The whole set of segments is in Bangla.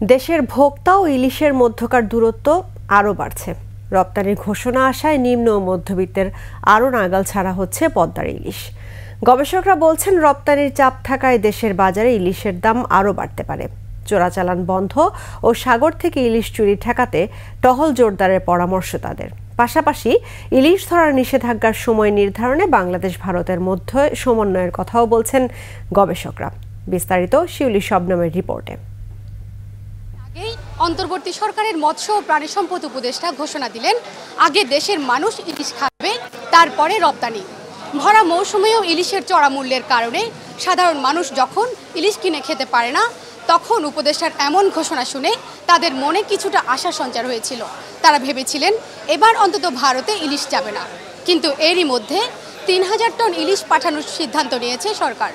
দেশের ভোক্তা ও ইলিশের মধ্যকার দূরত্ব আরও বাড়ছে। রপ্তানির ঘোষণা আসায় নিম্ন ও মধ্যবিত্তের আরও নাগাল ছাড়া হচ্ছে পদ্মার ইলিশ। গবেষকরা বলছেন, রপ্তানির চাপ থাকায় দেশের বাজারে ইলিশের দাম আরও বাড়তে পারে। চোরাচালান বন্ধ ও সাগর থেকে ইলিশ চুরি ঠেকাতে টহল জোরদারের পরামর্শ তাদের। পাশাপাশি ইলিশ ধরার নিষেধাজ্ঞার সময় নির্ধারণে বাংলাদেশ ভারতের মধ্যে সমন্বয়ের কথাও বলছেন গবেষকরা। বিস্তারিত শিউলি শবনমের রিপোর্টে। অন্তর্বর্তী সরকারের মৎস্য ও প্রাণী সম্পদ উপদেষ্টা ঘোষণা দিলেন, আগে দেশের মানুষ ইলিশ খাবে, তারপরে রপ্তানি। ভরা মৌসুমেও ইলিশের চড়া মূল্যের কারণে সাধারণ মানুষ যখন ইলিশ কিনে খেতে পারে না, তখন উপদেষ্টার এমন ঘোষণা শুনে তাদের মনে কিছুটা আশা সঞ্চার হয়েছিল। তারা ভেবেছিলেন এবার অন্তত ভারতে ইলিশ যাবে না, কিন্তু এরই মধ্যে 3000 টন ইলিশ পাঠানোর সিদ্ধান্ত নিয়েছে সরকার।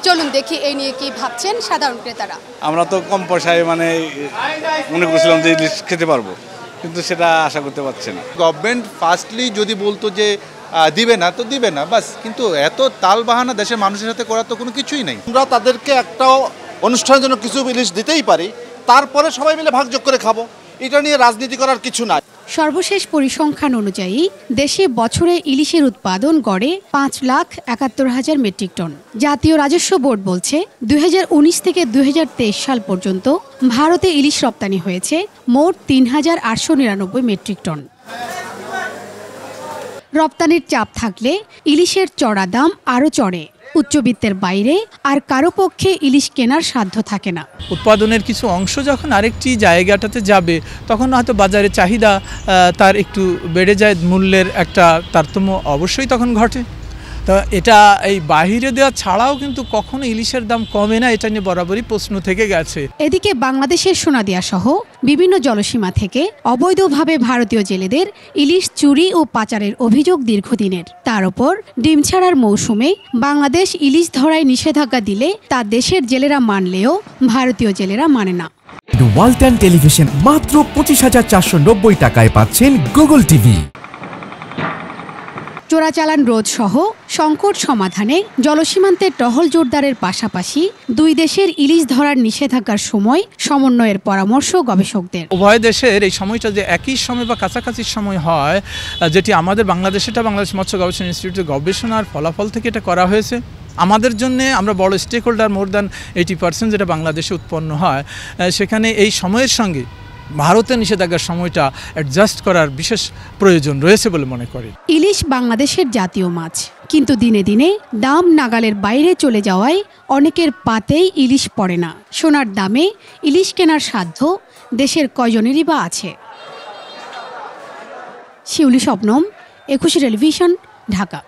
চলুন দেখি এই নিয়ে কি ভাবছেন সাধারণ ক্রেতারা। আমরা তো কম পয়সায় মনে করছিলাম যে ইলিশ খেতে পারবো, কিন্তু সেটা আশা করতে পারছি না। গভর্নমেন্ট ফার্স্টলি যদি বলতো যে দিবে না তো দিবে না, বাস। কিন্তু এত তাল বাহানা দেশের মানুষের সাথে করার তো কোনো কিছুই নাই। আমরা তাদেরকে একটা অনুষ্ঠানের জন্য কিছু ইলিশ দিতেই পারি, তারপরে সবাই মিলে ভাগযোগ করে খাবো। এটা নিয়ে রাজনীতি করার কিছু নাই। সর্বশেষ পরিসংখ্যান অনুযায়ী দেশে বছরে ইলিশের উৎপাদন গড়ে 5,71,000 মেট্রিক টন। জাতীয় রাজস্ব বোর্ড বলছে 2019 থেকে 2023 সাল পর্যন্ত ভারতে ইলিশ রপ্তানি হয়েছে মোট 3,899 মেট্রিক টন। রপ্তানির চাপ থাকলে ইলিশের চড়া দাম আরও চড়ে। উচ্চবিত্তের বাইরে আর কারো পক্ষে ইলিশ কেনার সাধ্য থাকে না। উৎপাদনের কিছু অংশ যখন আরেকটি জায়গাটাতে যাবে, তখন হয়তো বাজারে চাহিদা তার একটু বেড়ে যায়, মূল্যের একটা তারতম্য অবশ্যই তখন ঘটে। তো এটা এই বাহিরে দেওয়া ছাড়াও কিন্তু কখনো ইলিশের দাম কমে না, এটা নিয়ে বরাবরই প্রশ্ন থেকে গেছে। এদিকে বাংলাদেশের সোনাদিয়া সহ বিভিন্ন জলসীমা থেকে অবৈধভাবে ভারতীয় জেলেদের ইলিশ চুরি ও পাচারের অভিযোগ দীর্ঘদিনের। তার উপর ডিম ছাড়ার মৌসুমে বাংলাদেশ ইলিশ ধরায় নিষেধাজ্ঞা দিলে তা দেশের জেলেরা মানলেও ভারতীয় জেলেরা মানে না। ওয়ালটন টেলিভিশন মাত্র 25,490 টাকায় পাচ্ছেন গুগল টিভি। চোরাচালান রোধ সহ সংকট সমাধানে জলসীমান্তে টহল জোরদারের পাশাপাশি দুই দেশের ইলিশ ধরার নিষেধাজ্ঞার সময় সমন্বয়ের পরামর্শ গবেষকদের। উভয় দেশের এই সময়টা যে একই সময় বা কাছাকাছি সময় হয়, যেটি আমাদের বাংলাদেশ মৎস্য গবেষণা ইনস্টিটিউটের গবেষণার ফলাফল থেকে এটা করা হয়েছে। আমাদের জন্য আমরা বড় স্টেক হোল্ডার, মোর দ্যান 80% যেটা বাংলাদেশে উৎপন্ন হয়, সেখানে এই সময়ের সঙ্গে ভারতের নিষেধাজ্ঞার সময়টা অ্যাডজাস্ট করার বিশেষ প্রয়োজন রয়েছে বলে মনে করি। ইলিশ বাংলাদেশের জাতীয় মাছ, কিন্তু দিনে দিনে দাম নাগালের বাইরে চলে যাওয়ায় অনেকের পাতেই ইলিশ পড়ে না। সোনার দামে ইলিশ কেনার সাধ্য দেশের কয়জনেরই বা আছে। শিউলি শবনম, 21 টেলিভিশন, ঢাকা।